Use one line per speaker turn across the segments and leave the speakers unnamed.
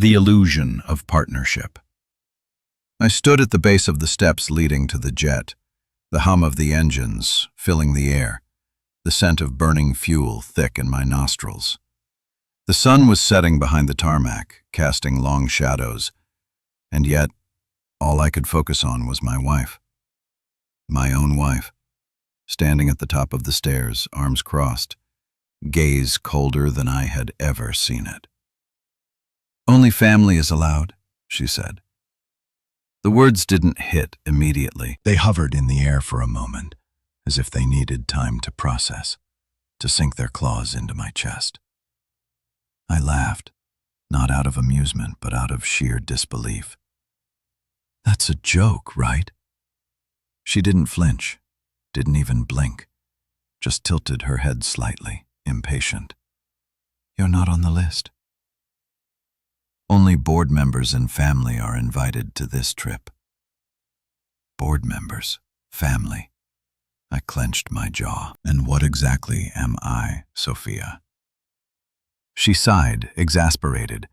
The illusion of partnership. I stood at the base of the steps leading to the jet, the hum of the engines filling the air, the scent of burning fuel thick in my nostrils. The sun was setting behind the tarmac, casting long shadows, and yet all I could focus on was my wife. My own wife, standing at the top of the stairs, arms crossed, gaze colder than I had ever seen it. "Only family is allowed," she said. The words didn't hit immediately. They hovered in the air for a moment, as if they needed time to process, to sink their claws into my chest. I laughed, not out of amusement, but out of sheer disbelief. "That's a joke, right?" She didn't flinch, didn't even blink, just tilted her head slightly, impatient. "You're not on the list. Only board members and family are invited to this trip." Board members, family. I clenched my jaw. And what exactly am I, Sophia? She sighed, exasperated,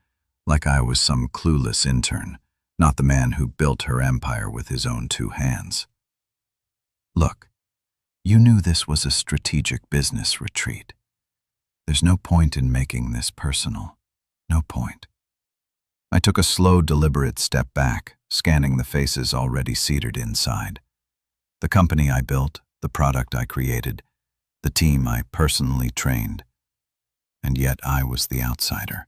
like I was some clueless intern, not the man who built her empire with his own 2 hands. "Look, you knew this was a strategic business retreat. There's no point in making this personal. No point." I took a slow, deliberate step back, scanning the faces already seated inside. The company I built, the product I created, the team I personally trained. And yet I was the outsider.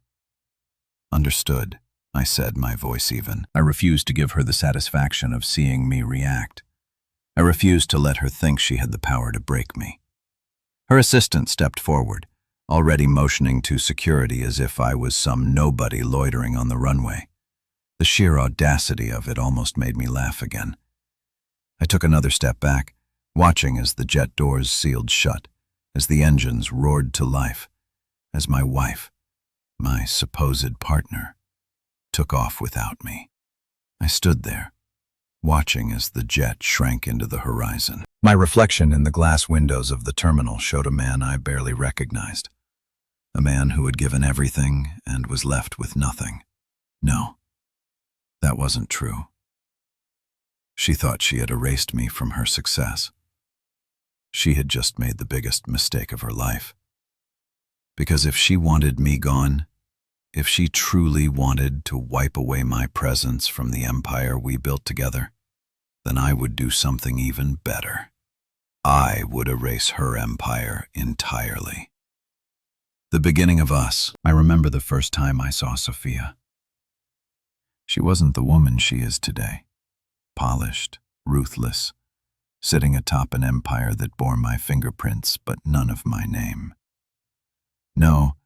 "Understood," I said, my voice even. I refused to give her the satisfaction of seeing me react. I refused to let her think she had the power to break me. Her assistant stepped forward, already motioning to security as if I was some nobody loitering on the runway. The sheer audacity of it almost made me laugh again. I took another step back, watching as the jet doors sealed shut, as the engines roared to life, as my wife, my supposed partner, took off without me. I stood there, watching as the jet shrank into the horizon. My reflection in the glass windows of the terminal showed a man I barely recognized. A man who had given everything and was left with nothing. No, that wasn't true. She thought she had erased me from her success. She had just made the biggest mistake of her life. Because if she wanted me gone, if she truly wanted to wipe away my presence from the empire we built together, then I would do something even better. I would erase her empire entirely. The beginning of us. I remember the first time I saw Sophia. She wasn't the woman she is today. Polished, ruthless, sitting atop an empire that bore my fingerprints but none of my name. No,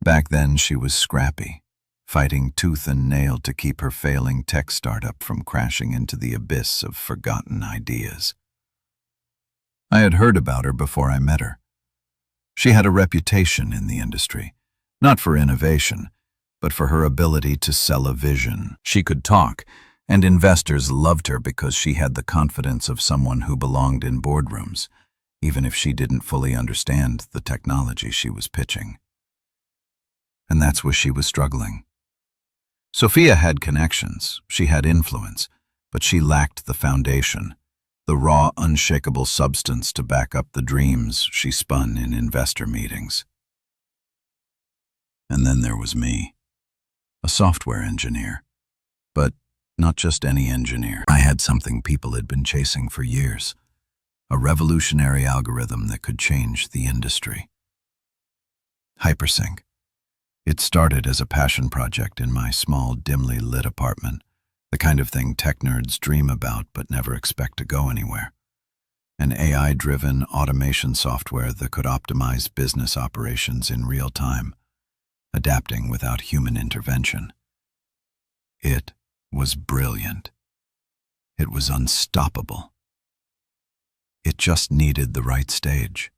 back then she was scrappy, fighting tooth and nail to keep her failing tech startup from crashing into the abyss of forgotten ideas. I had heard about her before I met her. She had a reputation in the industry, not for innovation, but for her ability to sell a vision. She could talk, and investors loved her because she had the confidence of someone who belonged in boardrooms, even if she didn't fully understand the technology she was pitching. And that's where she was struggling. Sophia had connections, she had influence, but she lacked the foundation, the raw, unshakable substance to back up the dreams she spun in investor meetings. And then there was me, a software engineer, but not just any engineer. I had something people had been chasing for years, a revolutionary algorithm that could change the industry. Hypersync. It started as a passion project in my small, dimly lit apartment, the kind of thing tech nerds dream about but never expect to go anywhere. An AI-driven automation software that could optimize business operations in real time, adapting without human intervention. It was brilliant. It was unstoppable. It just needed the right stage.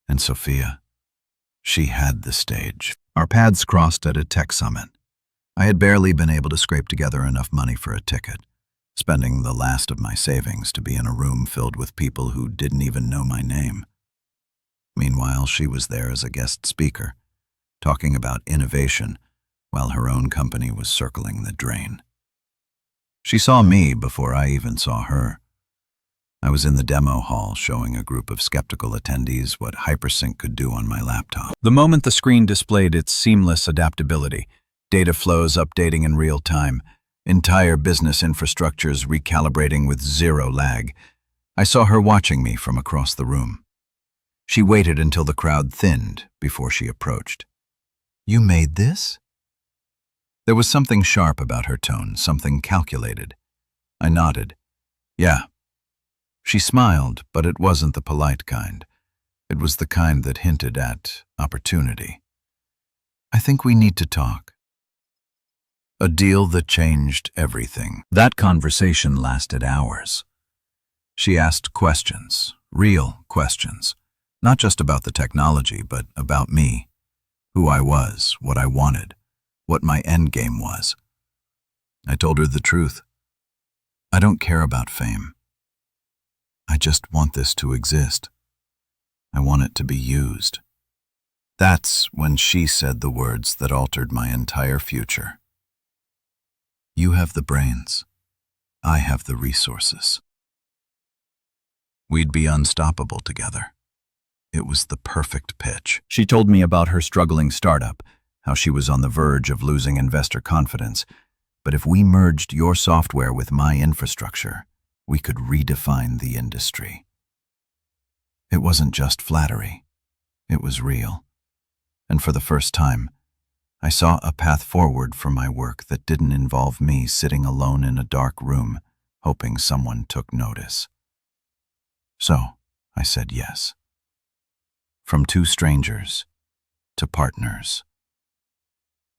And Sophia, she had the stage. Our paths crossed at a tech summit. I had barely been able to scrape together enough money for a ticket, spending the last of my savings to be in a room filled with people who didn't even know my name. Meanwhile, she was there as a guest speaker, talking about innovation, while her own company was circling the drain. She saw me before I even saw her. I was in the demo hall showing a group of skeptical attendees what Hypersync could do on my laptop. The moment the screen displayed its seamless adaptability, data flows updating in real time, entire business infrastructures recalibrating with zero lag, I saw her watching me from across the room. She waited until the crowd thinned before she approached. "You made this?" There was something sharp about her tone, something calculated. I nodded. "Yeah." She smiled, but it wasn't the polite kind. It was the kind that hinted at opportunity. "I think we need to talk." A deal that changed everything. That conversation lasted hours. She asked questions, real questions, not just about the technology, but about me, who I was, what I wanted, what my endgame was. I told her the truth. I don't care about fame. I just want this to exist. I want it to be used. That's when she said the words that altered my entire future. "You have the brains. I have the resources." We'd be unstoppable together. It was the perfect pitch. She told me about her struggling startup, how she was on the verge of losing investor confidence. But if we merged your software with my infrastructure, we could redefine the industry. It wasn't just flattery. It was real. And for the first time, I saw a path forward for my work that didn't involve me sitting alone in a dark room, hoping someone took notice. So, I said yes. From two strangers to partners.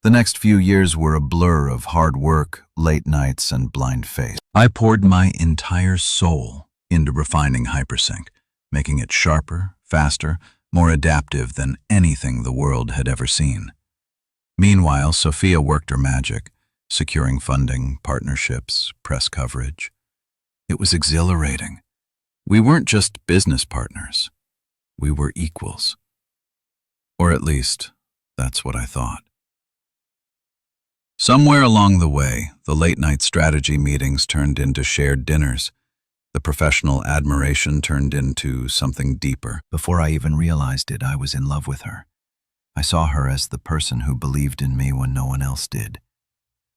The next few years were a blur of hard work, late nights, and blind faith. I poured my entire soul into refining Hypersync, making it sharper, faster, more adaptive than anything the world had ever seen. Meanwhile, Sophia worked her magic, securing funding, partnerships, press coverage. It was exhilarating. We weren't just business partners. We were equals. Or at least, that's what I thought. Somewhere along the way, the late-night strategy meetings turned into shared dinners. The professional admiration turned into something deeper. Before I even realized it, I was in love with her. I saw her as the person who believed in me when no one else did.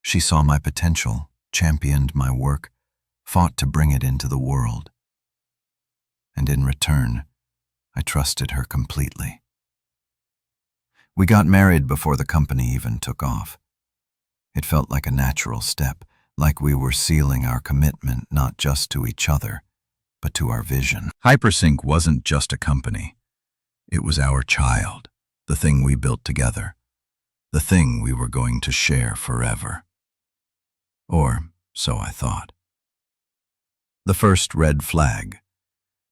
She saw my potential, championed my work, fought to bring it into the world. And in return, I trusted her completely. We got married before the company even took off. It felt like a natural step, like we were sealing our commitment not just to each other, but to our vision. Hypersync wasn't just a company. It was our child, the thing we built together, the thing we were going to share forever. Or so I thought. The first red flag.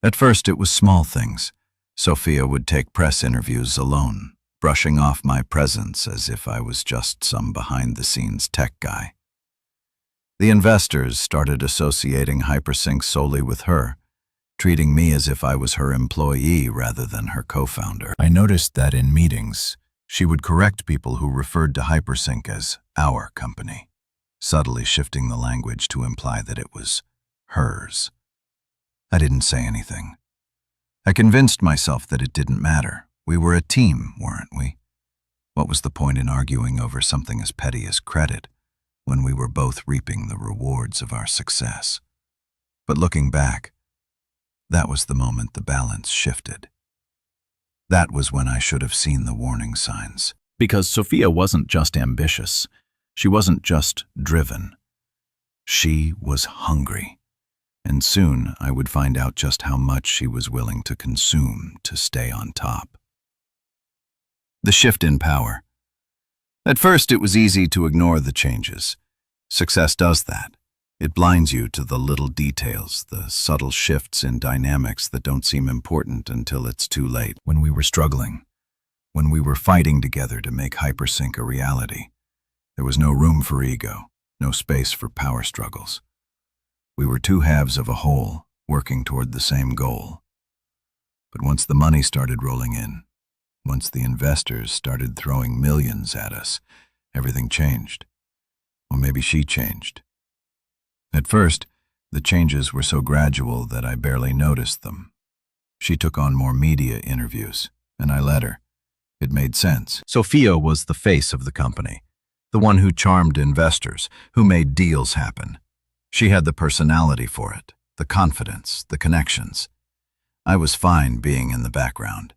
At first it was small things. Sophia would take press interviews alone, brushing off my presence as if I was just some behind-the-scenes tech guy. The investors started associating Hypersync solely with her, treating me as if I was her employee rather than her co-founder. I noticed that in meetings, she would correct people who referred to Hypersync as our company, subtly shifting the language to imply that it was hers. I didn't say anything. I convinced myself that it didn't matter. We were a team, weren't we? What was the point in arguing over something as petty as credit when we were both reaping the rewards of our success? But looking back, that was the moment the balance shifted. That was when I should have seen the warning signs. Because Sophia wasn't just ambitious. She wasn't just driven. She was hungry. And soon I would find out just how much she was willing to consume to stay on top. The shift in power. At first, it was easy to ignore the changes. Success does that. It blinds you to the little details, the subtle shifts in dynamics that don't seem important until it's too late. When we were struggling, when we were fighting together to make Hypersync a reality, there was no room for ego, no space for power struggles. We were two halves of a whole, working toward the same goal. But once the money started rolling in, once the investors started throwing millions at us, everything changed. Or maybe she changed. At first, the changes were so gradual that I barely noticed them. She took on more media interviews, and I let her. It made sense. Sophia was the face of the company, the one who charmed investors, who made deals happen. She had the personality for it, the confidence, the connections. I was fine being in the background.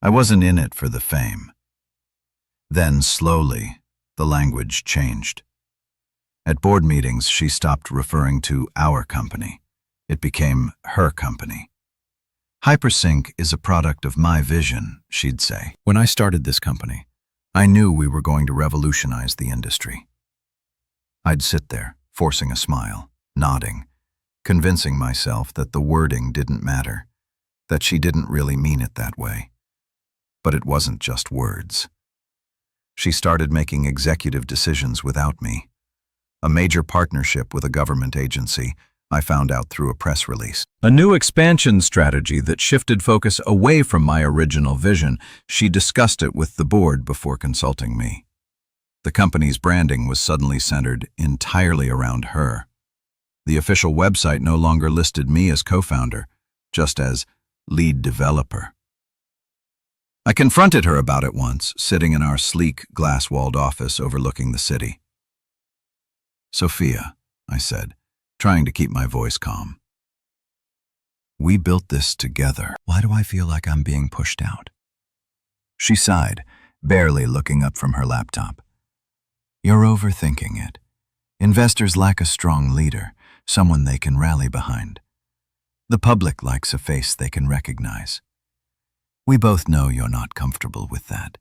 I wasn't in it for the fame. Then, slowly, the language changed. At board meetings, she stopped referring to our company. It became her company. Hypersync is a product of my vision, she'd say. When I started this company, I knew we were going to revolutionize the industry. I'd sit there, forcing a smile, nodding, convincing myself that the wording didn't matter, that she didn't really mean it that way. But it wasn't just words. She started making executive decisions without me. A major partnership with a government agency, I found out through a press release. A new expansion strategy that shifted focus away from my original vision. She discussed it with the board before consulting me. The company's branding was suddenly centered entirely around her. The official website no longer listed me as co-founder, just as lead developer. I confronted her about it once, sitting in our sleek, glass-walled office overlooking the city. "Sophia," I said, trying to keep my voice calm. "We built this together. Why do I feel like I'm being pushed out?" She sighed, barely looking up from her laptop. "You're overthinking it. Investors lack a strong leader, someone they can rally behind. The public likes a face they can recognize. We both know you're not comfortable with that."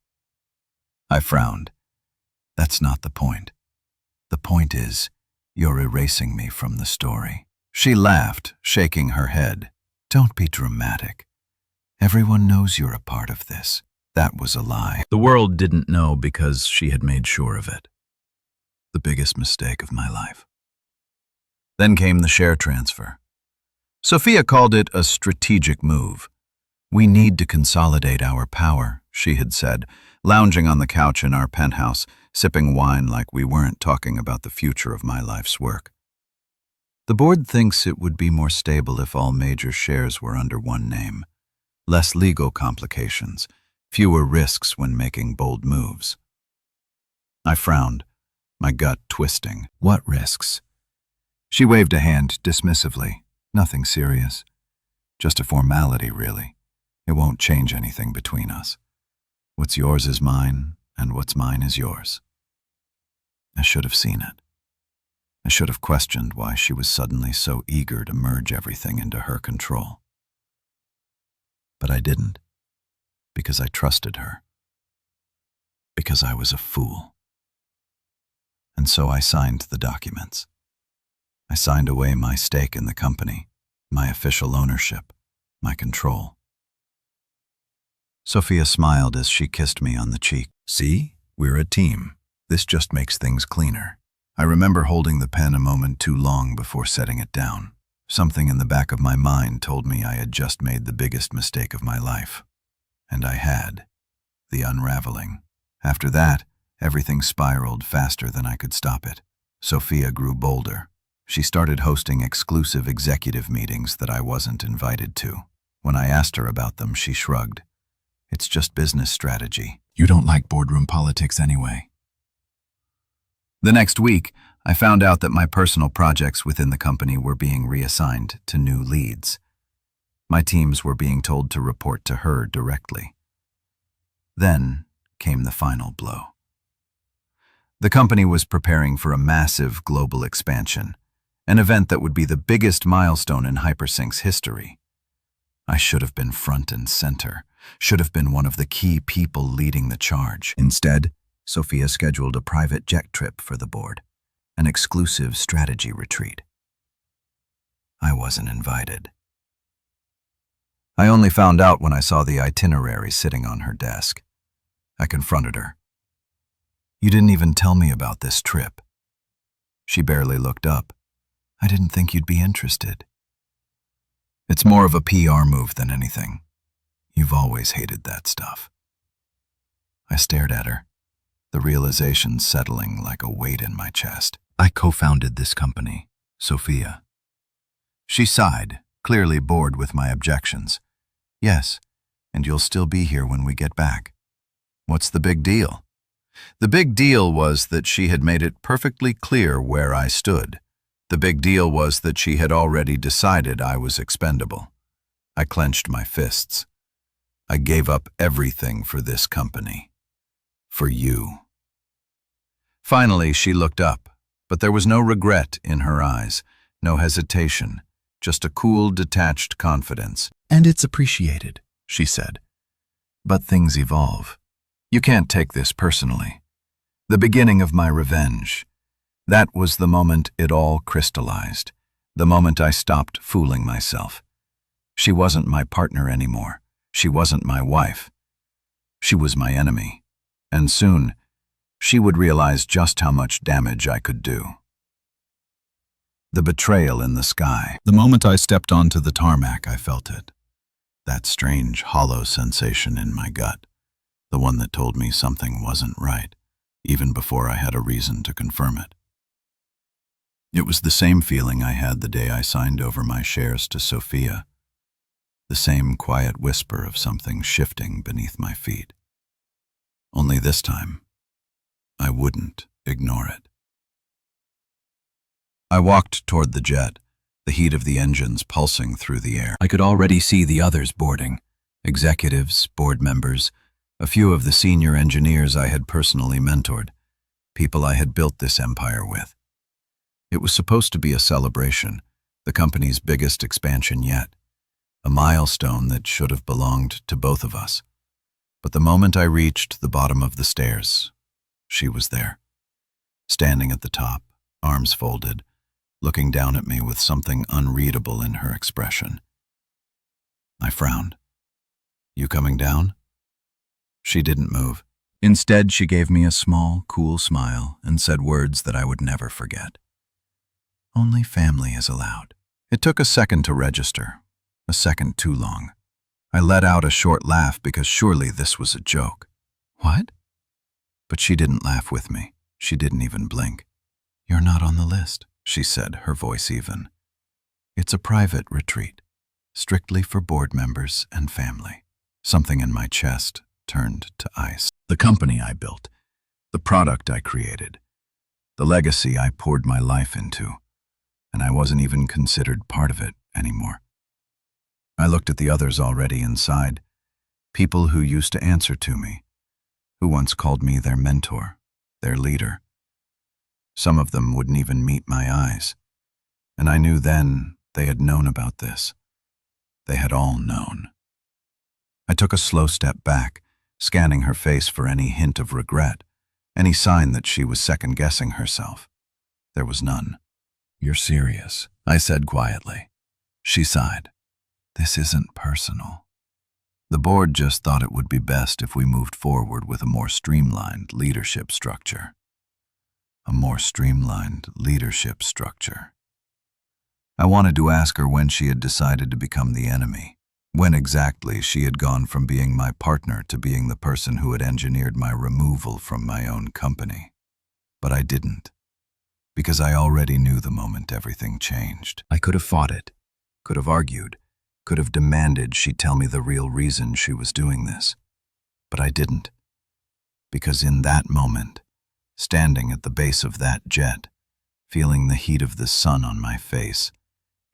I frowned. "That's not the point. The point is, you're erasing me from the story." She laughed, shaking her head. "Don't be dramatic. Everyone knows you're a part of this." That was a lie. The world didn't know because she had made sure of it. The biggest mistake of my life. Then came the share transfer. Sophia called it a strategic move. "We need to consolidate our power," she had said, lounging on the couch in our penthouse, sipping wine like we weren't talking about the future of my life's work. "The board thinks it would be more stable if all major shares were under one name. Less legal complications, fewer risks when making bold moves." I frowned, my gut twisting. "What risks?" She waved a hand dismissively. "Nothing serious. Just a formality, really. It won't change anything between us. What's yours is mine, and what's mine is yours." I should have seen it. I should have questioned why she was suddenly so eager to merge everything into her control. But I didn't, because I trusted her. Because I was a fool. And so I signed the documents. I signed away my stake in the company, my official ownership, my control. Sophia smiled as she kissed me on the cheek. "See, we're a team. This just makes things cleaner." I remember holding the pen a moment too long before setting it down. Something in the back of my mind told me I had just made the biggest mistake of my life. And I had. The unraveling. After that, everything spiraled faster than I could stop it. Sophia grew bolder. She started hosting exclusive executive meetings that I wasn't invited to. When I asked her about them, she shrugged. "It's just business strategy. You don't like boardroom politics anyway." The next week, I found out that my personal projects within the company were being reassigned to new leads. My teams were being told to report to her directly. Then came the final blow. The company was preparing for a massive global expansion, an event that would be the biggest milestone in Hypersync's history. I should have been front and center, should have been one of the key people leading the charge. Instead, Sophia scheduled a private jet trip for the board, an exclusive strategy retreat. I wasn't invited. I only found out when I saw the itinerary sitting on her desk. I confronted her. "You didn't even tell me about this trip." She barely looked up. "I didn't think you'd be interested." "It's more of a PR move than anything. You've always hated that stuff." I stared at her, the realization settling like a weight in my chest. I co-founded this company, Sophia. She sighed, clearly bored with my objections. Yes, and you'll still be here when we get back. What's the big deal? The big deal was that she had made it perfectly clear where I stood. The big deal was that she had already decided I was expendable. I clenched my fists. I gave up everything for this company. For you. Finally, she looked up, but there was no regret in her eyes, no hesitation, just a cool, detached confidence. And it's appreciated, she said. But things evolve. You can't take this personally. The beginning of my revenge. That was the moment it all crystallized, the moment I stopped fooling myself. She wasn't my partner anymore. She wasn't my wife. She was my enemy. And soon, she would realize just how much damage I could do. The betrayal in the sky. The moment I stepped onto the tarmac, I felt it. That strange, hollow sensation in my gut. The one that told me something wasn't right, even before I had a reason to confirm it. It was the same feeling I had the day I signed over my shares to Sophia. The same quiet whisper of something shifting beneath my feet. Only this time, I wouldn't ignore it. I walked toward the jet, the heat of the engines pulsing through the air. I could already see the others boarding, executives, board members, a few of the senior engineers I had personally mentored, people I had built this empire with. It was supposed to be a celebration, the company's biggest expansion yet, a milestone that should have belonged to both of us. But the moment I reached the bottom of the stairs, she was there, standing at the top, arms folded, looking down at me with something unreadable in her expression. I frowned. You coming down? She didn't move. Instead, she gave me a small, cool smile and said words that I would never forget. Only family is allowed. It took a second to register, a second too long. I let out a short laugh because surely this was a joke. What? But she didn't laugh with me. She didn't even blink. You're not on the list, she said, her voice even. It's a private retreat, strictly for board members and family. Something in my chest turned to ice. The company I built, the product I created, the legacy I poured my life into, and I wasn't even considered part of it anymore. I looked at the others already inside, people who used to answer to me, who once called me their mentor, their leader. Some of them wouldn't even meet my eyes, and I knew then they had known about this. They had all known. I took a slow step back, scanning her face for any hint of regret, any sign that she was second-guessing herself. There was none. You're serious, I said quietly. She sighed. This isn't personal. The board just thought it would be best if we moved forward with a more streamlined leadership structure. A more streamlined leadership structure. I wanted to ask her when she had decided to become the enemy, when exactly she had gone from being my partner to being the person who had engineered my removal from my own company. But I didn't, because I already knew the moment everything changed. I could have fought it, could have argued, could have demanded she tell me the real reason she was doing this. But I didn't, because in that moment, standing at the base of that jet, feeling the heat of the sun on my face,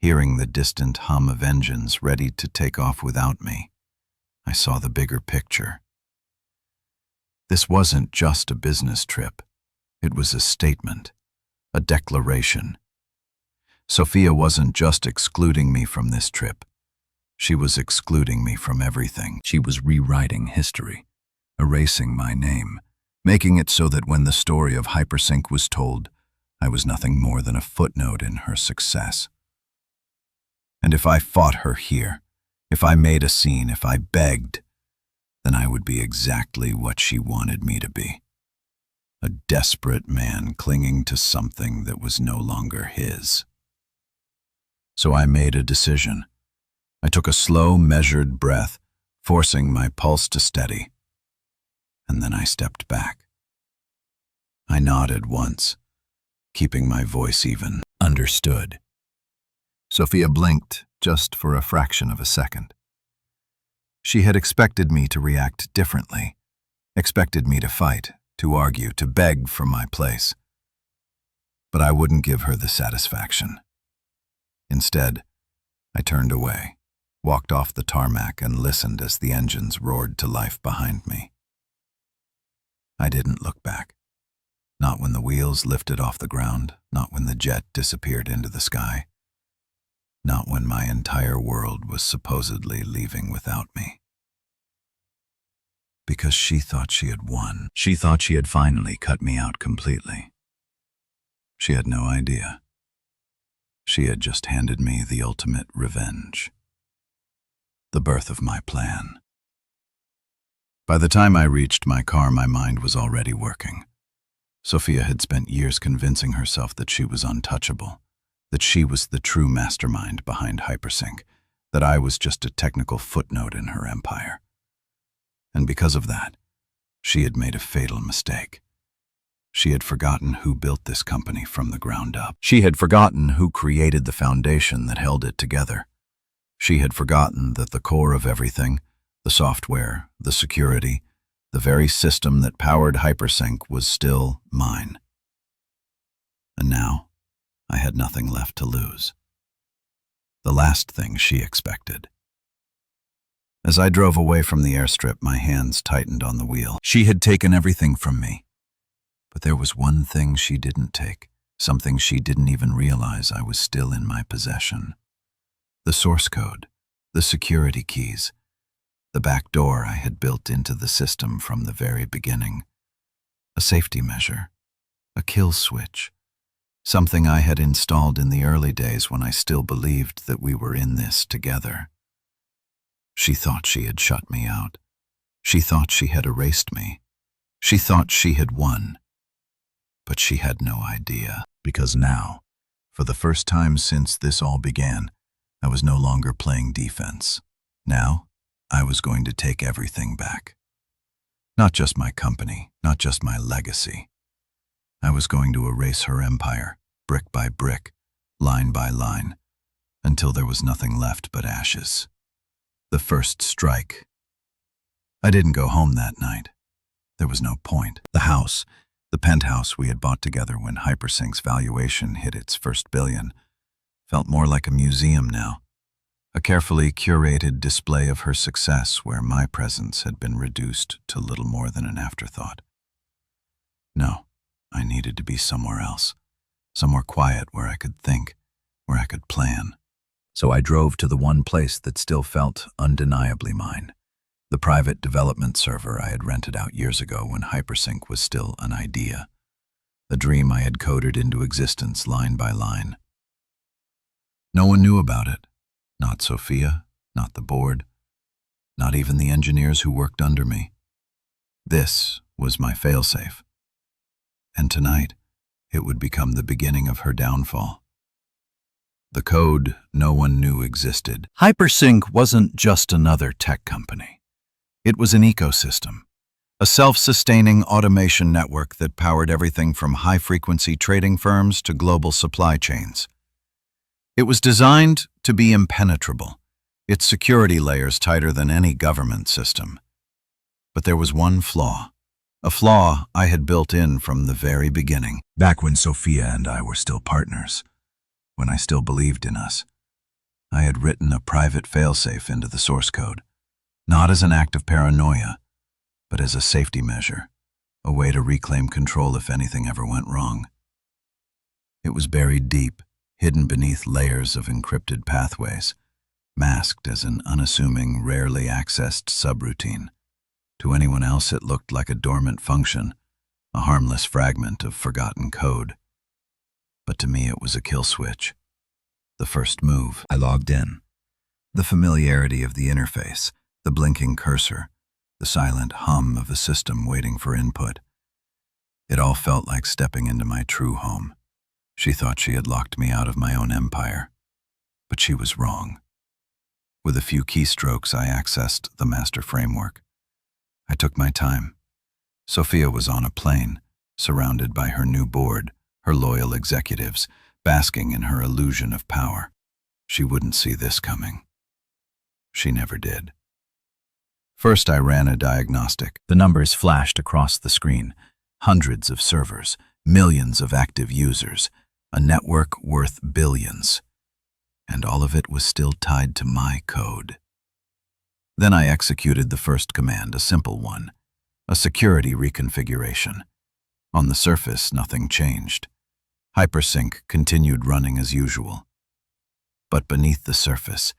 hearing the distant hum of engines ready to take off without me, I saw the bigger picture. This wasn't just a business trip. It was a statement, a declaration. Sophia wasn't just excluding me from this trip. She was excluding me from everything. She was rewriting history, erasing my name, making it so that when the story of Hypersync was told, I was nothing more than a footnote in her success. And if I fought her here, if I made a scene, if I begged, then I would be exactly what she wanted me to be. A desperate man clinging to something that was no longer his. So I made a decision. I took a slow, measured breath, forcing my pulse to steady. And then I stepped back. I nodded once, keeping my voice even. Understood. Sophia blinked just for a fraction of a second. She had expected me to react differently, expected me to fight, to argue, to beg for my place. But I wouldn't give her the satisfaction. Instead, I turned away, walked off the tarmac, and listened as the engines roared to life behind me. I didn't look back. Not when the wheels lifted off the ground, not when the jet disappeared into the sky, not when my entire world was supposedly leaving without me. Because she thought she had won. She thought she had finally cut me out completely. She had no idea. She had just handed me the ultimate revenge. The birth of my plan. By the time I reached my car, my mind was already working. Sophia had spent years convincing herself that she was untouchable, that she was the true mastermind behind Hypersync, that I was just a technical footnote in her empire. And because of that, she had made a fatal mistake. She had forgotten who built this company from the ground up. She had forgotten who created the foundation that held it together. She had forgotten that the core of everything, the software, the security, the very system that powered Hypersync was still mine. And now, I had nothing left to lose. The last thing she expected. As I drove away from the airstrip, my hands tightened on the wheel. She had taken everything from me. But there was one thing she didn't take, something she didn't even realize I was still in my possession. The source code, the security keys, the back door I had built into the system from the very beginning. A safety measure, a kill switch, something I had installed in the early days when I still believed that we were in this together. She thought she had shut me out. She thought she had erased me. She thought she had won. But she had no idea, because now, for the first time since this all began, I was no longer playing defense. Now, I was going to take everything back. Not just my company, not just my legacy. I was going to erase her empire, brick by brick, line by line, until there was nothing left but ashes. The first strike. I didn't go home that night. There was no point. The house, the penthouse we had bought together when Hypersync's valuation hit its first billion, felt more like a museum now. A carefully curated display of her success where my presence had been reduced to little more than an afterthought. No, I needed to be somewhere else, somewhere quiet where I could think, where I could plan. So I drove to the one place that still felt undeniably mine, the private development server I had rented out years ago when Hypersync was still an idea, a dream I had coded into existence line by line. No one knew about it. Not Sophia, not the board, not even the engineers who worked under me. This was my failsafe. And tonight, it would become the beginning of her downfall. The code no one knew existed. Hypersync wasn't just another tech company. It was an ecosystem, a self-sustaining automation network that powered everything from high-frequency trading firms to global supply chains. It was designed to be impenetrable, its security layers tighter than any government system. But there was one flaw, a flaw I had built in from the very beginning. Back when Sophia and I were still partners, when I still believed in us, I had written a private failsafe into the source code, not as an act of paranoia, but as a safety measure, a way to reclaim control if anything ever went wrong. It was buried deep, hidden beneath layers of encrypted pathways, masked as an unassuming, rarely accessed subroutine. To anyone else it looked like a dormant function, a harmless fragment of forgotten code. But to me it was a kill switch. The first move. I logged in. The familiarity of the interface, the blinking cursor, the silent hum of a system waiting for input. It all felt like stepping into my true home. She thought she had locked me out of my own empire, but she was wrong. With a few keystrokes, I accessed the master framework. I took my time. Sophia was on a plane, surrounded by her new board, her loyal executives, basking in her illusion of power. She wouldn't see this coming. She never did. First, I ran a diagnostic. The numbers flashed across the screen. Hundreds of servers, millions of active users, a network worth billions. And all of it was still tied to my code. Then I executed the first command, a simple one, a security reconfiguration. On the surface, nothing changed. Hypersync continued running as usual. But beneath the surface,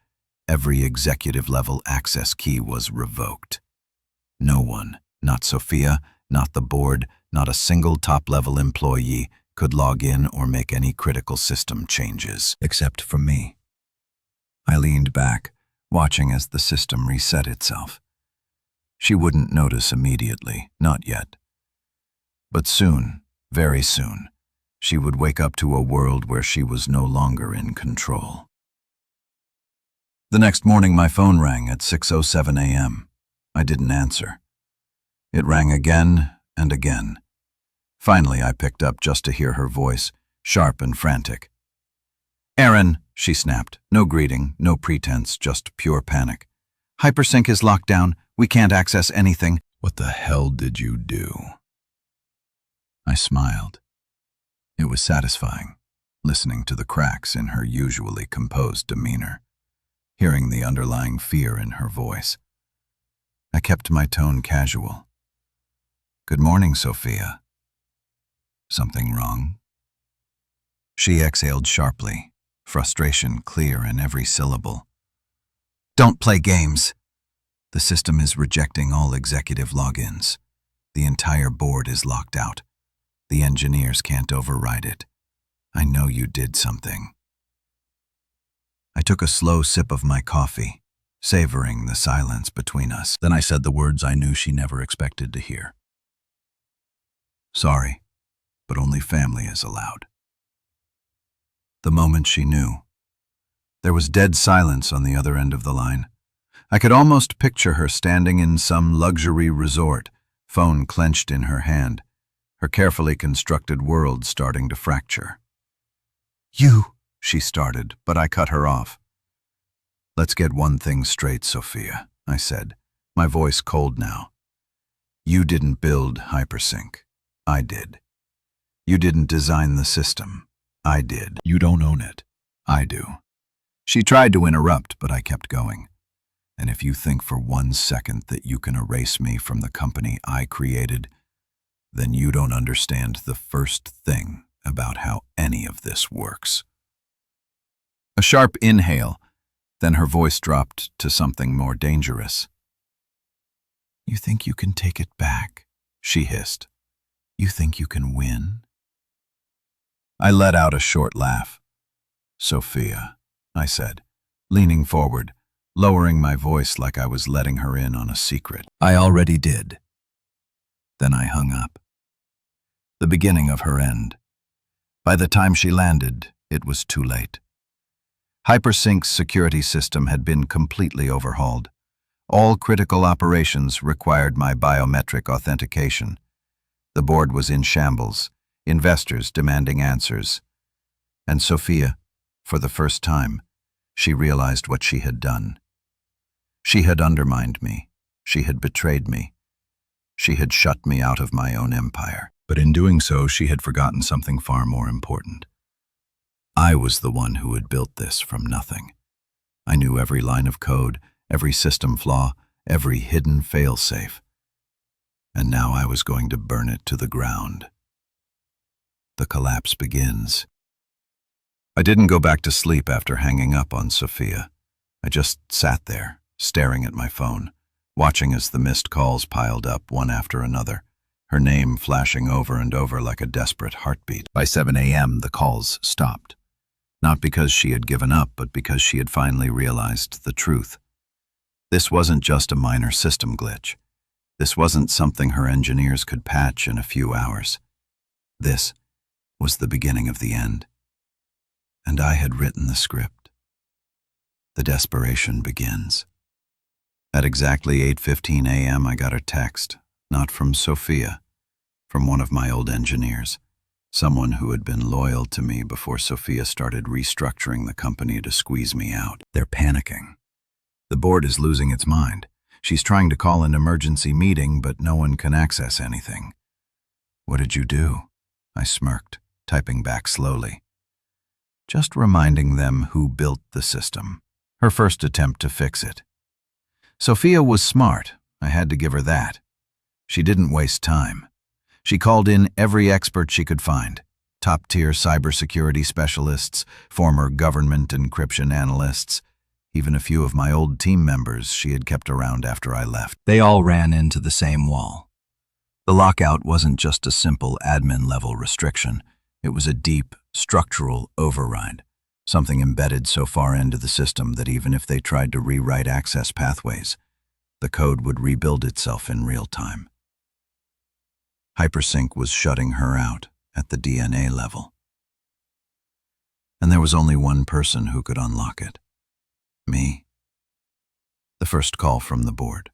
every executive-level access key was revoked. No one, not Sophia, not the board, not a single top-level employee, could log in or make any critical system changes, except for me. I leaned back, watching as the system reset itself. She wouldn't notice immediately, not yet. But soon, very soon, she would wake up to a world where she was no longer in control. The next morning, my phone rang at 6:07 a.m. I didn't answer. It rang again and again. Finally, I picked up just to hear her voice, sharp and frantic. "Aaron," she snapped. No greeting, no pretense, just pure panic. "Hypersync is locked down. We can't access anything." "What the hell did you do?" I smiled. It was satisfying, listening to the cracks in her usually composed demeanor, hearing the underlying fear in her voice. I kept my tone casual. "Good morning, Sophia." "Something wrong?" She exhaled sharply, frustration clear in every syllable. "Don't play games. The system is rejecting all executive logins. The entire board is locked out. The engineers can't override it. I know you did something." I took a slow sip of my coffee, savoring the silence between us. Then I said the words I knew she never expected to hear. "Sorry, but only family is allowed." The moment she knew, there was dead silence on the other end of the line. I could almost picture her standing in some luxury resort, phone clenched in her hand, her carefully constructed world starting to fracture. "You," she started, but I cut her off. "Let's get one thing straight, Sophia," I said, my voice cold now. "You didn't build Hypersync. I did. You didn't design the system. I did. You don't own it. I do." She tried to interrupt, but I kept going. "And if you think for 1 second that you can erase me from the company I created, then you don't understand the first thing about how any of this works." A sharp inhale, then her voice dropped to something more dangerous. "You think you can take it back?" she hissed. "You think you can win?" I let out a short laugh. "Sophia," I said, leaning forward, lowering my voice like I was letting her in on a secret. "I already did." Then I hung up. The beginning of her end. By the time she landed, it was too late. Hypersync's security system had been completely overhauled. All critical operations required my biometric authentication. The board was in shambles, investors demanding answers. And Sophia, for the first time, she realized what she had done. She had undermined me. She had betrayed me. She had shut me out of my own empire. But in doing so, she had forgotten something far more important. I was the one who had built this from nothing. I knew every line of code, every system flaw, every hidden fail-safe. And now I was going to burn it to the ground. The collapse begins. I didn't go back to sleep after hanging up on Sophia. I just sat there, staring at my phone, watching as the missed calls piled up one after another, her name flashing over and over like a desperate heartbeat. By 7 a.m., the calls stopped. Not because she had given up, but because she had finally realized the truth. This wasn't just a minor system glitch. This wasn't something her engineers could patch in a few hours. This was the beginning of the end. And I had written the script. The desperation begins. At exactly 8:15 a.m., I got a text, not from Sophia, from one of my old engineers, someone who had been loyal to me before Sophia started restructuring the company to squeeze me out. They're panicking. The board is losing its mind. She's trying to call an emergency meeting, but no one can access anything. What did you do? I smirked, typing back slowly. Just reminding them who built the system. Her first attempt to fix it. Sophia was smart. I had to give her that. She didn't waste time. She called in every expert she could find. Top-tier cybersecurity specialists, former government encryption analysts, even a few of my old team members she had kept around after I left. They all ran into the same wall. The lockout wasn't just a simple admin-level restriction. It was a deep, structural override, something embedded so far into the system that even if they tried to rewrite access pathways, the code would rebuild itself in real time. Hypersync was shutting her out at the DNA level. And there was only one person who could unlock it. Me. The first call from the board.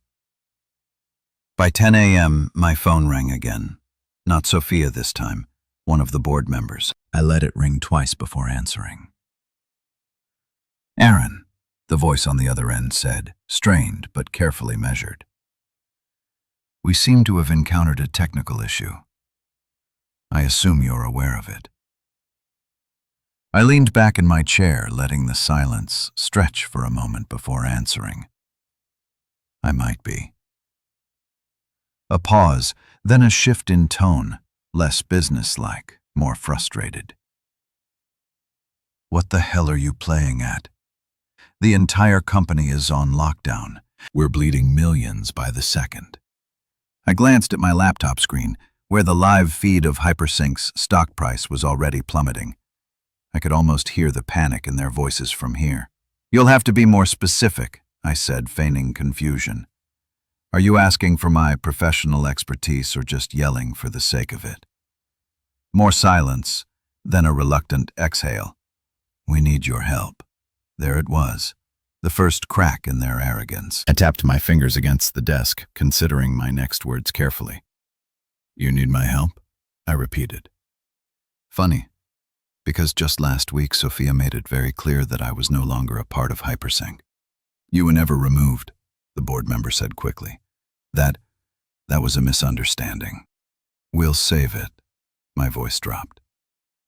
By 10 a.m., my phone rang again. Not Sophia this time, one of the board members. I let it ring twice before answering. Aaron, the voice on the other end said, strained but carefully measured. We seem to have encountered a technical issue. I assume you're aware of it. I leaned back in my chair, letting the silence stretch for a moment before answering. I might be. A pause, then a shift in tone, less businesslike, more frustrated. What the hell are you playing at? The entire company is on lockdown. We're bleeding millions by the second. I glanced at my laptop screen, where the live feed of Hypersync's stock price was already plummeting. I could almost hear the panic in their voices from here. You'll have to be more specific, I said, feigning confusion. Are you asking for my professional expertise or just yelling for the sake of it? More silence, then a reluctant exhale. We need your help. There it was, the first crack in their arrogance. I tapped my fingers against the desk, considering my next words carefully. You need my help? I repeated. Funny, because just last week Sophia made it very clear that I was no longer a part of Hypersync. You were never removed, the board member said quickly. That was a misunderstanding. We'll save it. My voice dropped.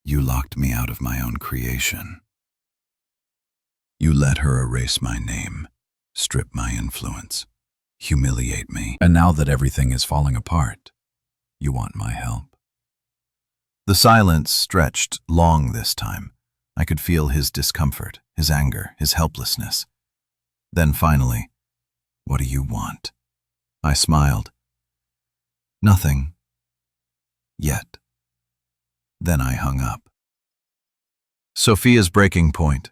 You locked me out of my own creation. You let her erase my name, strip my influence, humiliate me. And now that everything is falling apart, you want my help. The silence stretched long this time. I could feel his discomfort, his anger, his helplessness. Then finally, what do you want? I smiled. Nothing. Yet. Then I hung up. Sophia's breaking point.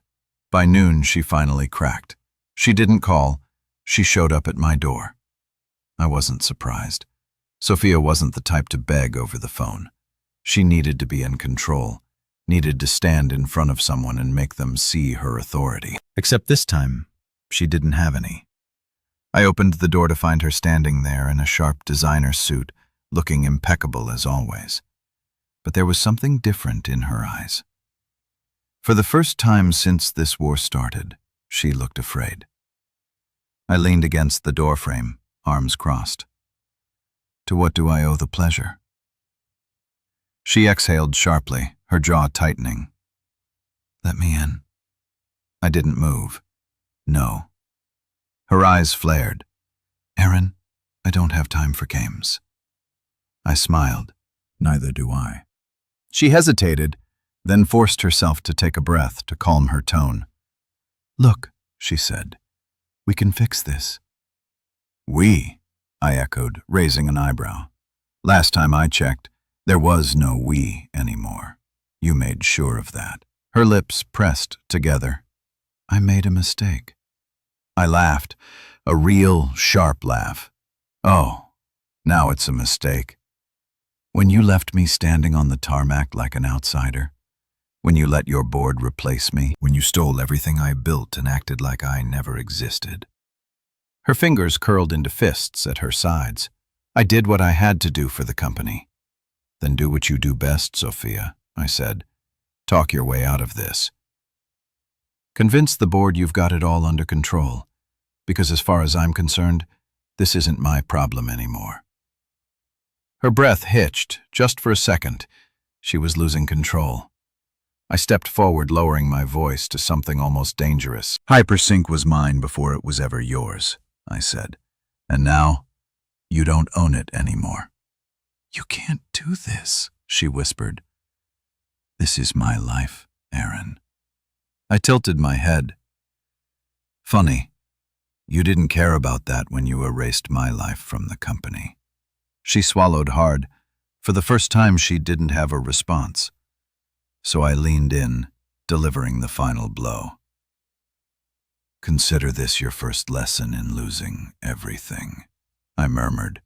By noon, she finally cracked. She didn't call. She showed up at my door. I wasn't surprised. Sophia wasn't the type to beg over the phone. She needed to be in control, needed to stand in front of someone and make them see her authority. Except this time, she didn't have any. I opened the door to find her standing there in a sharp designer suit, looking impeccable as always. But there was something different in her eyes. For the first time since this war started, she looked afraid. I leaned against the doorframe, arms crossed. To what do I owe the pleasure? She exhaled sharply, her jaw tightening. Let me in. I didn't move. No. Her eyes flared. Aaron, I don't have time for games. I smiled. Neither do I. She hesitated, then forced herself to take a breath to calm her tone. Look, she said, we can fix this. We, I echoed, raising an eyebrow. Last time I checked, there was no we anymore. You made sure of that. Her lips pressed together. I made a mistake. I laughed, a real, sharp laugh. Oh, now it's a mistake. When you left me standing on the tarmac like an outsider, when you let your board replace me, when you stole everything I built and acted like I never existed. Her fingers curled into fists at her sides. I did what I had to do for the company. Then do what you do best, Sophia, I said. Talk your way out of this. Convince the board you've got it all under control, because as far as I'm concerned, this isn't my problem anymore. Her breath hitched, just for a second. She was losing control. I stepped forward, lowering my voice to something almost dangerous. Hypersync was mine before it was ever yours, I said. And now, you don't own it anymore. You can't do this, she whispered. This is my life, Aaron. I tilted my head. Funny, you didn't care about that when you erased my life from the company. She swallowed hard. For the first time, she didn't have a response. So I leaned in, delivering the final blow. Consider this your first lesson in losing everything, I murmured.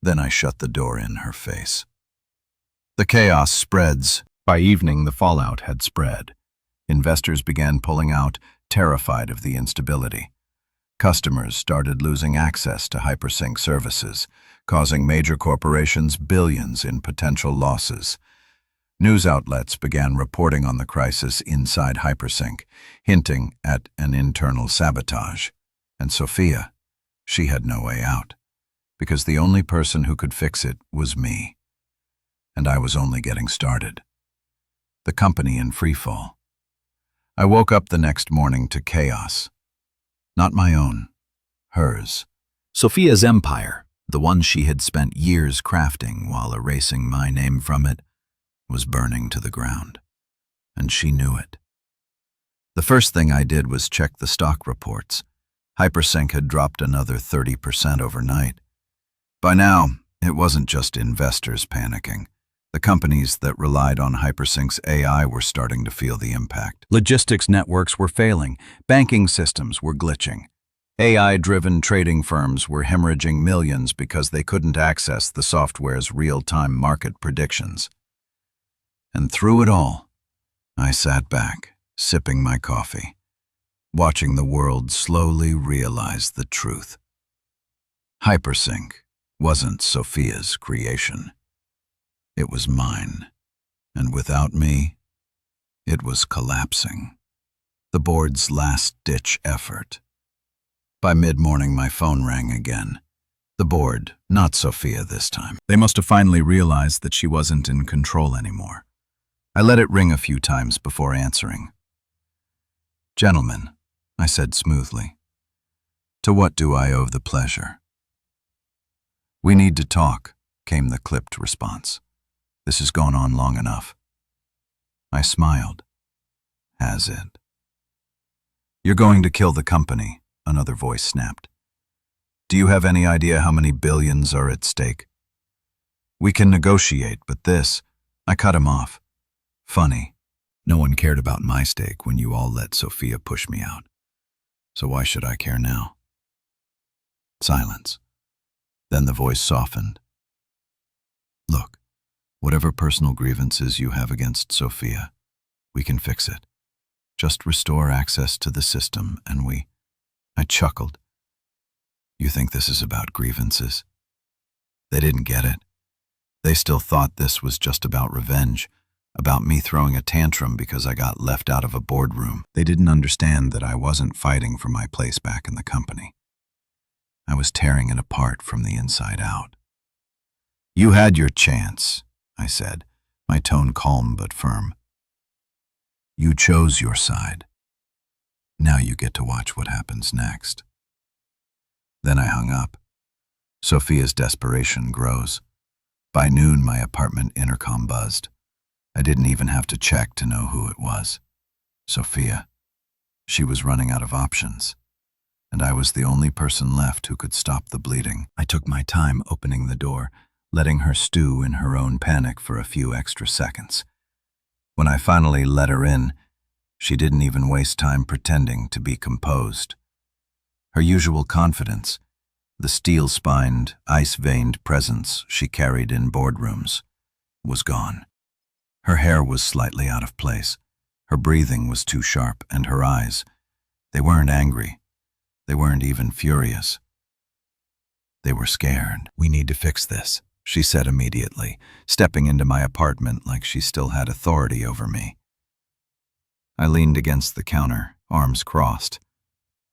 Then I shut the door in her face. The chaos spreads. By evening, the fallout had spread. Investors began pulling out, terrified of the instability. Customers started losing access to Hypersync services, causing major corporations billions in potential losses. News outlets began reporting on the crisis inside Hypersync, hinting at an internal sabotage. And Sophia, she had no way out, because the only person who could fix it was me. And I was only getting started. The company in freefall. I woke up the next morning to chaos. Not my own, hers. Sophia's empire, the one she had spent years crafting while erasing my name from it, was burning to the ground, and she knew it. The first thing I did was check the stock reports. Hypersync had dropped another 30% overnight. By now, it wasn't just investors panicking. The companies that relied on Hypersync's AI were starting to feel the impact. Logistics networks were failing, banking systems were glitching. AI-driven trading firms were hemorrhaging millions because they couldn't access the software's real-time market predictions. And through it all, I sat back, sipping my coffee, watching the world slowly realize the truth. Hypersync wasn't Sophia's creation. It was mine, and without me, it was collapsing. The board's last-ditch effort. By mid-morning, my phone rang again. The board, not Sophia this time. They must have finally realized that she wasn't in control anymore. I let it ring a few times before answering. Gentlemen, I said smoothly, to what do I owe the pleasure? We need to talk, came the clipped response. This has gone on long enough. I smiled. Has it? You're going to kill the company, another voice snapped. Do you have any idea how many billions are at stake? We can negotiate, but this, I cut him off. Funny, no one cared about my stake when you all let Sophia push me out. So why should I care now? Silence. Then the voice softened. Look, whatever personal grievances you have against Sophia, we can fix it. Just restore access to the system and I chuckled. You think this is about grievances? They didn't get it. They still thought this was just about revenge. About me throwing a tantrum because I got left out of a boardroom. They didn't understand that I wasn't fighting for my place back in the company. I was tearing it apart from the inside out. You had your chance, I said, my tone calm but firm. You chose your side. Now you get to watch what happens next. Then I hung up. Sophia's desperation grows. By noon, my apartment intercom buzzed. I didn't even have to check to know who it was. Sophia. She was running out of options, and I was the only person left who could stop the bleeding. I took my time opening the door, letting her stew in her own panic for a few extra seconds. When I finally let her in, she didn't even waste time pretending to be composed. Her usual confidence, the steel-spined, ice-veined presence she carried in boardrooms, was gone. Her hair was slightly out of place. Her breathing was too sharp, and her eyes, they weren't angry. They weren't even furious. They were scared. We need to fix this, she said immediately, stepping into my apartment like she still had authority over me. I leaned against the counter, arms crossed.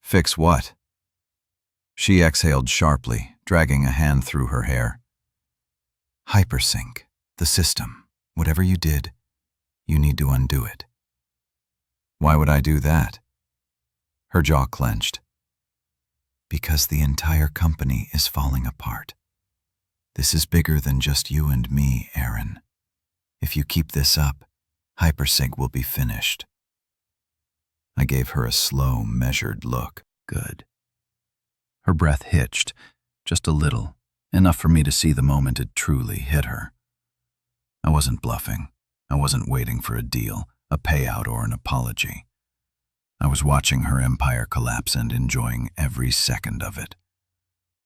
Fix what? She exhaled sharply, dragging a hand through her hair. Hypersync, the system. Whatever you did, you need to undo it. Why would I do that? Her jaw clenched. Because the entire company is falling apart. This is bigger than just you and me, Aaron. If you keep this up, Hypersync will be finished. I gave her a slow, measured look. Good. Her breath hitched, just a little, enough for me to see the moment it truly hit her. I wasn't bluffing. I wasn't waiting for a deal, a payout, or an apology. I was watching her empire collapse and enjoying every second of it.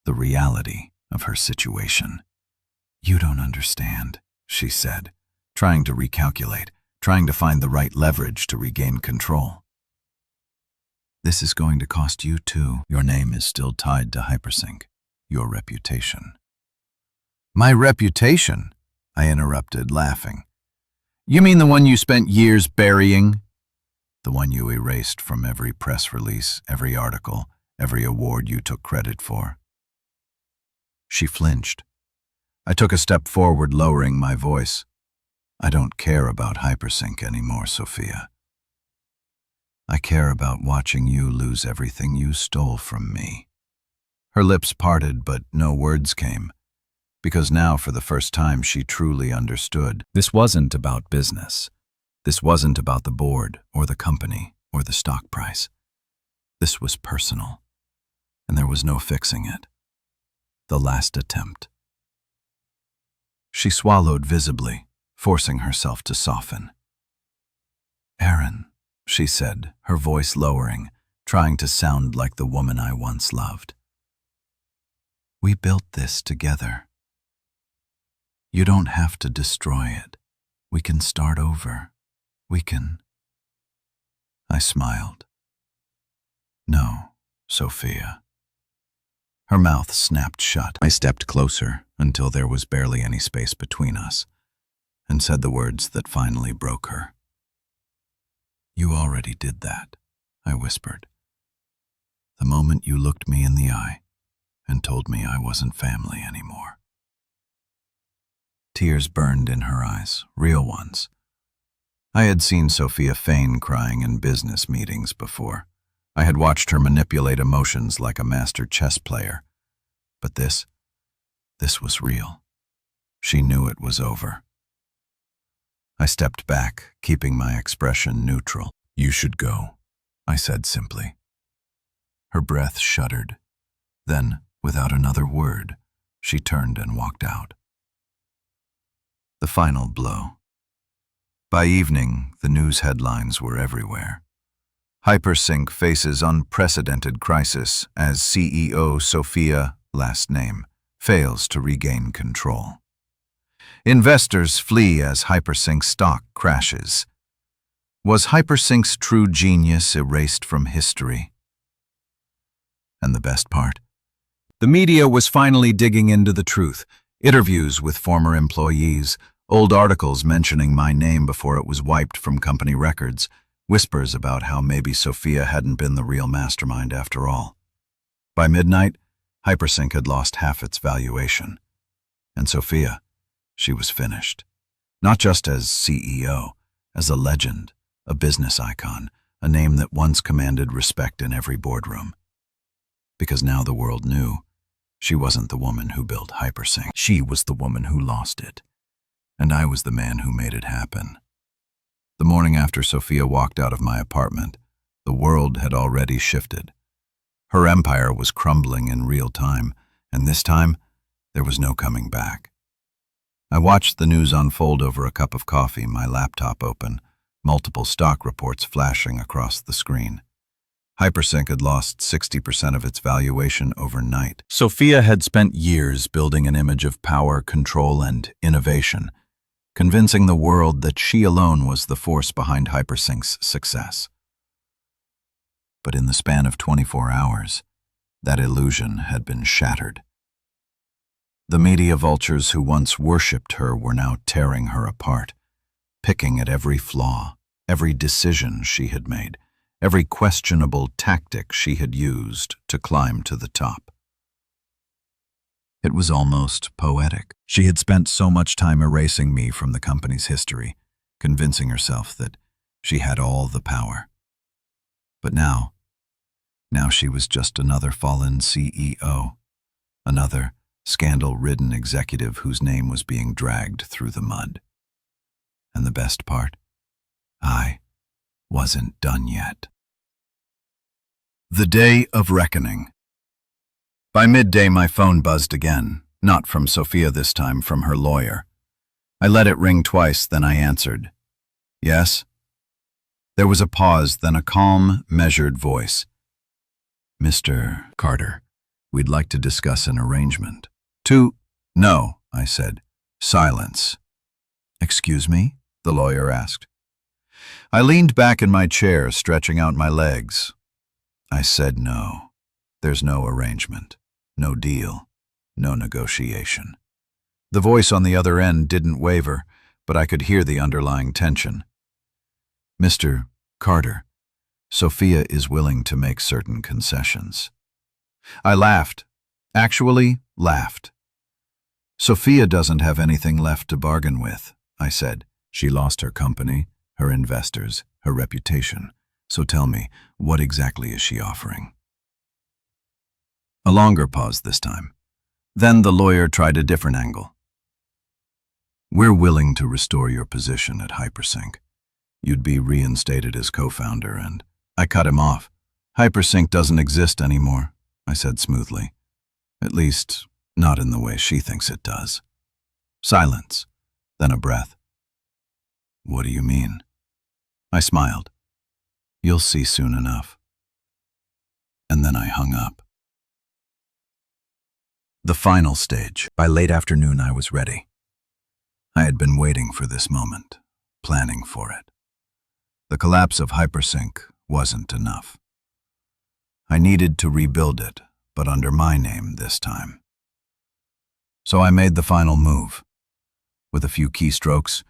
The reality of her situation. You don't understand, she said, trying to recalculate, trying to find the right leverage to regain control. This is going to cost you too. Your name is still tied to Hypersync, your reputation. My reputation? I interrupted, laughing. You mean the one you spent years burying? The one you erased from every press release, every article, every award you took credit for. She flinched. I took a step forward, lowering my voice. I don't care about Hypersync anymore, Sophia. I care about watching you lose everything you stole from me. Her lips parted, but no words came, because now, for the first time, she truly understood. This wasn't about business. This wasn't about the board, or the company, or the stock price. This was personal, and there was no fixing it. The last attempt. She swallowed visibly, forcing herself to soften. Aaron, she said, her voice lowering, trying to sound like the woman I once loved. We built this together. You don't have to destroy it. We can start over. We can. I smiled. No, Sophia. Her mouth snapped shut. I stepped closer until there was barely any space between us, and said the words that finally broke her. You already did that, I whispered. The moment you looked me in the eye and told me I wasn't family anymore. Tears burned in her eyes, real ones. I had seen Sophia feign crying in business meetings before. I had watched her manipulate emotions like a master chess player. But this was real. She knew it was over. I stepped back, keeping my expression neutral. You should go, I said simply. Her breath shuddered. Then, without another word, she turned and walked out. The final blow. By evening, the news headlines were everywhere. Hypersync faces unprecedented crisis as CEO Sophia, last name, fails to regain control. Investors flee as Hypersync stock crashes. Was Hypersync's true genius erased from history? And the best part? The media was finally digging into the truth. Interviews with former employees, old articles mentioning my name before it was wiped from company records, whispers about how maybe Sophia hadn't been the real mastermind after all. By midnight, Hypersync had lost half its valuation. And Sophia, she was finished. Not just as CEO, as a legend, a business icon, a name that once commanded respect in every boardroom. Because now the world knew she wasn't the woman who built Hypersync. She was the woman who lost it. And I was the man who made it happen. The morning after Sophia walked out of my apartment, the world had already shifted. Her empire was crumbling in real time, and this time, there was no coming back. I watched the news unfold over a cup of coffee, my laptop open, multiple stock reports flashing across the screen. Hypersync had lost 60% of its valuation overnight. Sophia had spent years building an image of power, control, and innovation, convincing the world that she alone was the force behind Hypersync's success. But in the span of 24 hours, that illusion had been shattered. The media vultures who once worshipped her were now tearing her apart, picking at every flaw, every decision she had made, every questionable tactic she had used to climb to the top. It was almost poetic. She had spent so much time erasing me from the company's history, convincing herself that she had all the power. But now she was just another fallen CEO, another scandal-ridden executive whose name was being dragged through the mud. And the best part, I wasn't done yet. The day of reckoning. By midday, my phone buzzed again, not from Sophia this time, from her lawyer. I let it ring twice, then I answered. Yes? There was a pause, then a calm, measured voice. Mr. Carter, we'd like to discuss an arrangement. No, I said. Silence. Excuse me? The lawyer asked. I leaned back in my chair, stretching out my legs. I said no. There's no arrangement, no deal, no negotiation. The voice on the other end didn't waver, but I could hear the underlying tension. Mr. Carter, Sophia is willing to make certain concessions. I laughed. Actually, laughed. Sophia doesn't have anything left to bargain with, I said. She lost her company, her investors, her reputation. So tell me, what exactly is she offering? A longer pause this time. Then the lawyer tried a different angle. We're willing to restore your position at Hypersync. You'd be reinstated as co-founder, and I cut him off. Hypersync doesn't exist anymore, I said smoothly. At least, not in the way she thinks it does. Silence, then a breath. What do you mean? I smiled. You'll see soon enough. And then I hung up. The final stage. By late afternoon, I was ready. I had been waiting for this moment, planning for it. The collapse of Hypersync wasn't enough. I needed to rebuild it, but under my name this time. So I made the final move. With a few keystrokes,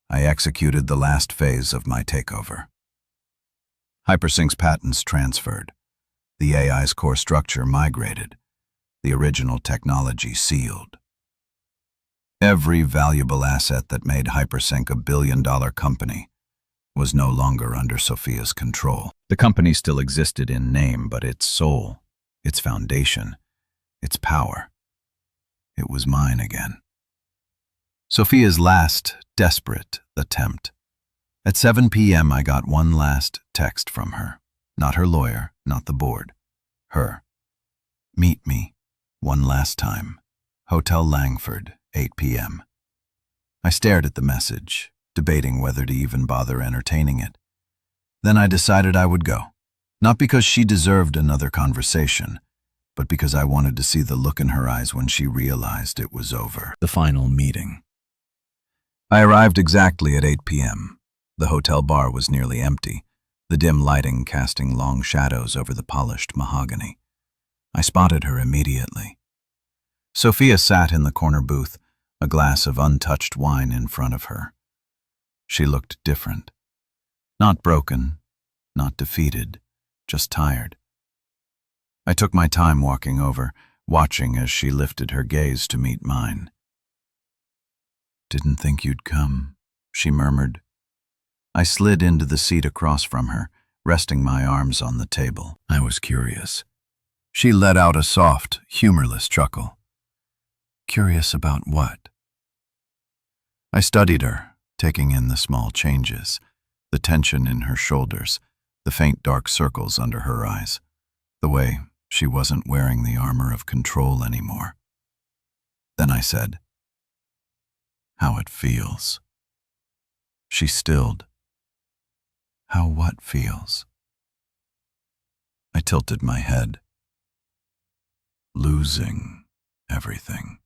I executed the last phase of my takeover. Hypersync's patents transferred. The AI's core structure migrated. The original technology sealed. Every valuable asset that made Hypersync a billion-dollar company was no longer under Sophia's control. The company still existed in name, but its soul, its foundation, its power, it was mine again. Sophia's last, desperate attempt. At 7 p.m. I got one last text from her. Not her lawyer, not the board. Her. Meet me. One last time. Hotel Langford, 8 p.m. I stared at the message, debating whether to even bother entertaining it. Then I decided I would go. Not because she deserved another conversation, but because I wanted to see the look in her eyes when she realized it was over. The final meeting. I arrived exactly at 8 p.m. The hotel bar was nearly empty, the dim lighting casting long shadows over the polished mahogany. I spotted her immediately. Sophia sat in the corner booth, a glass of untouched wine in front of her. She looked different. Not broken, not defeated, just tired. I took my time walking over, watching as she lifted her gaze to meet mine. "Didn't think you'd come," she murmured. I slid into the seat across from her, resting my arms on the table. I was curious. She let out a soft, humorless chuckle. Curious about what? I studied her, taking in the small changes, the tension in her shoulders, the faint dark circles under her eyes, the way she wasn't wearing the armor of control anymore. Then I said, "How it feels." She stilled. "How what feels?" I tilted my head. "Losing everything."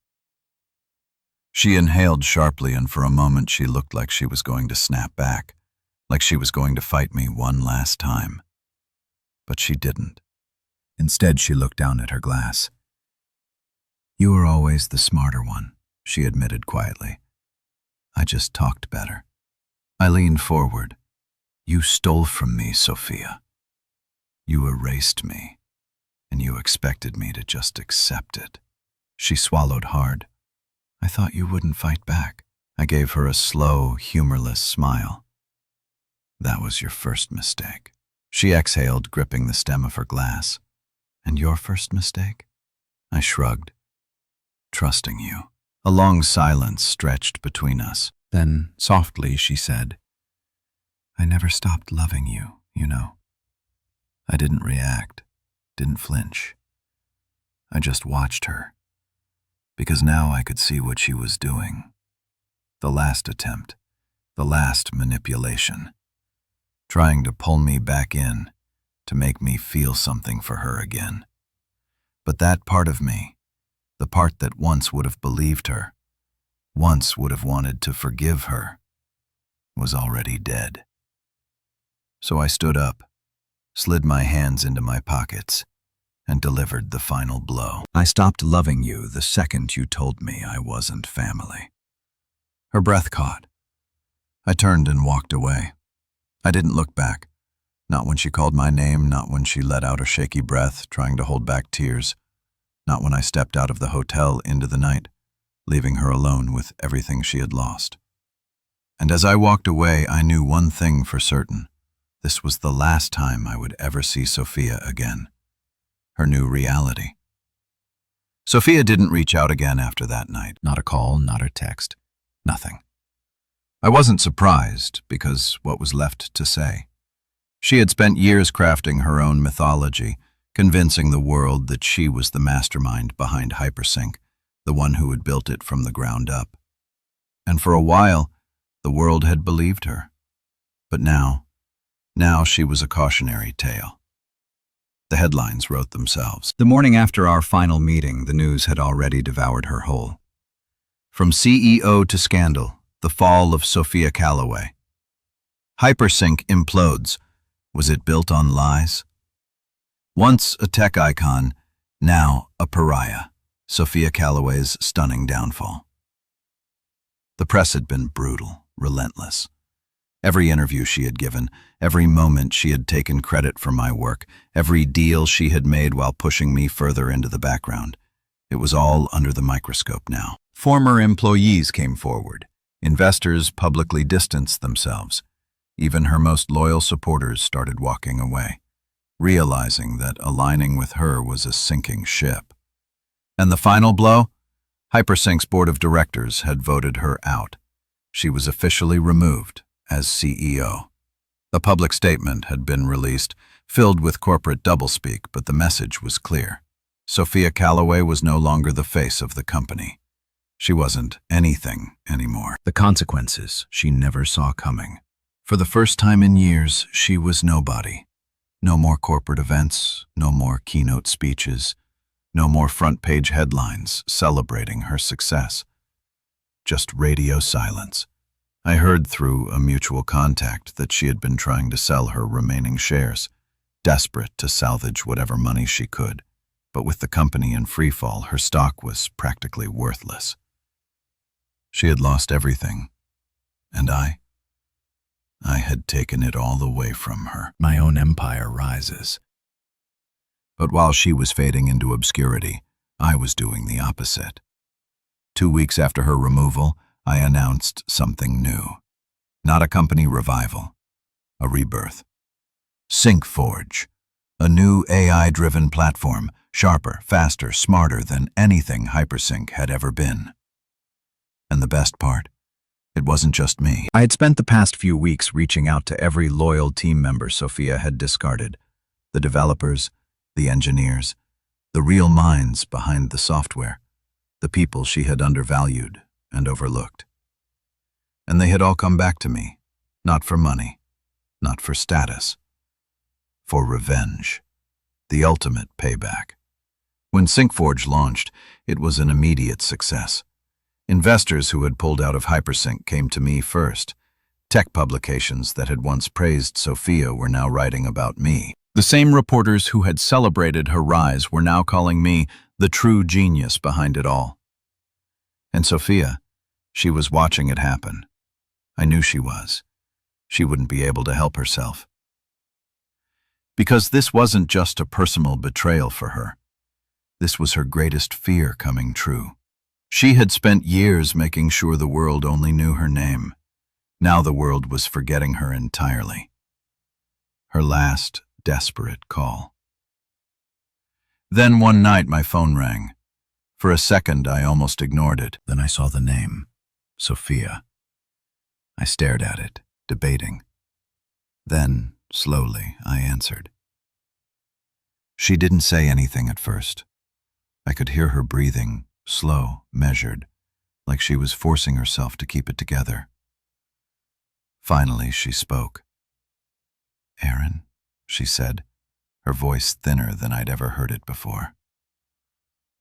She inhaled sharply, and for a moment she looked like she was going to snap back, like she was going to fight me one last time. But she didn't. Instead, she looked down at her glass. You were always the smarter one, she admitted quietly. I just talked better. I leaned forward. You stole from me, Sophia. You erased me, and you expected me to just accept it. She swallowed hard. I thought you wouldn't fight back. I gave her a slow, humorless smile. That was your first mistake. She exhaled, gripping the stem of her glass. And your first mistake? I shrugged. Trusting you. A long silence stretched between us. Then, softly, she said, I never stopped loving you, you know. I didn't react, didn't flinch. I just watched her, because now I could see what she was doing. The last attempt, the last manipulation, trying to pull me back in, to make me feel something for her again. But that part of me, the part that once would have believed her, once would have wanted to forgive her, was already dead. So I stood up, slid my hands into my pockets, and delivered the final blow. I stopped loving you the second you told me I wasn't family. Her breath caught. I turned and walked away. I didn't look back. Not when she called my name, not when she let out a shaky breath, trying to hold back tears. Not when I stepped out of the hotel into the night, leaving her alone with everything she had lost. And as I walked away, I knew one thing for certain. This was the last time I would ever see Sophia again. Her new reality. Sophia didn't reach out again after that night. Not a call, not a text. Nothing. I wasn't surprised, because what was left to say? She had spent years crafting her own mythology, convincing the world that she was the mastermind behind Hypersync, the one who had built it from the ground up. And for a while, the world had believed her. But now she was a cautionary tale. The headlines wrote themselves. The morning after our final meeting, the news had already devoured her whole. From CEO to scandal, the fall of Sophia Calloway. Hypersync implodes. Was it built on lies? Once a tech icon, now a pariah. Sophia Calloway's stunning downfall. The press had been brutal, relentless. Every interview she had given, every moment she had taken credit for my work, every deal she had made while pushing me further into the background. It was all under the microscope now. Former employees came forward. Investors publicly distanced themselves. Even her most loyal supporters started walking away, realizing that aligning with her was a sinking ship. And the final blow? Hypersync's board of directors had voted her out. She was officially removed as CEO. A public statement had been released, filled with corporate doublespeak, but the message was clear. Sophia Calloway was no longer the face of the company. She wasn't anything anymore. The consequences she never saw coming. For the first time in years, she was nobody. No more corporate events, no more keynote speeches, no more front-page headlines celebrating her success. Just radio silence. I heard through a mutual contact that she had been trying to sell her remaining shares, desperate to salvage whatever money she could. But with the company in freefall, her stock was practically worthless. She had lost everything, and I had taken it all away from her. My own empire rises. But while she was fading into obscurity, I was doing the opposite. 2 weeks after her removal, I announced something new. Not a company revival, a rebirth. SyncForge, a new AI-driven platform, sharper, faster, smarter than anything Hypersync had ever been. And the best part? It wasn't just me. I had spent the past few weeks reaching out to every loyal team member Sophia had discarded. The developers, the engineers, the real minds behind the software, the people she had undervalued and overlooked. And they had all come back to me, not for money, not for status, for revenge, the ultimate payback. When SyncForge launched, it was an immediate success. Investors who had pulled out of Hypersync came to me first. Tech publications that had once praised Sophia were now writing about me. The same reporters who had celebrated her rise were now calling me the true genius behind it all. And Sophia, she was watching it happen. I knew she was. She wouldn't be able to help herself. Because this wasn't just a personal betrayal for her. This was her greatest fear coming true. She had spent years making sure the world only knew her name. Now the world was forgetting her entirely. Her last, desperate call. Then one night my phone rang. For a second I almost ignored it. Then I saw the name, Sophia. I stared at it, debating. Then, slowly, I answered. She didn't say anything at first. I could hear her breathing, slow, measured, like she was forcing herself to keep it together. Finally, she spoke. "Aaron," she said, her voice thinner than I'd ever heard it before.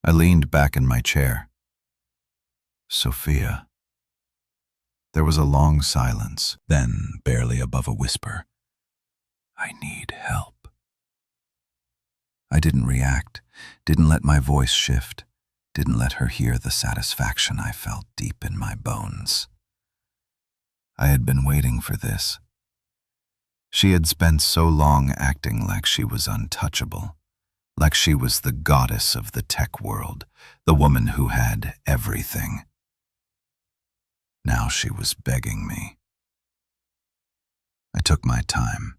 I leaned back in my chair. "Sophia." There was a long silence, then, barely above a whisper, "I need help." I didn't react, didn't let my voice shift, didn't let her hear the satisfaction I felt deep in my bones. I had been waiting for this. She had spent so long acting like she was untouchable, like she was the goddess of the tech world, the woman who had everything. Now she was begging me. I took my time,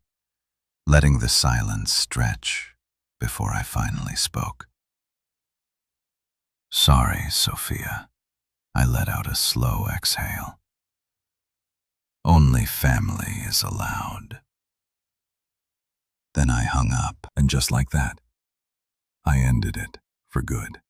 letting the silence stretch before I finally spoke. "Sorry, Sophia." I let out a slow exhale. "Only family is allowed." Then I hung up, and just like that, I ended it for good.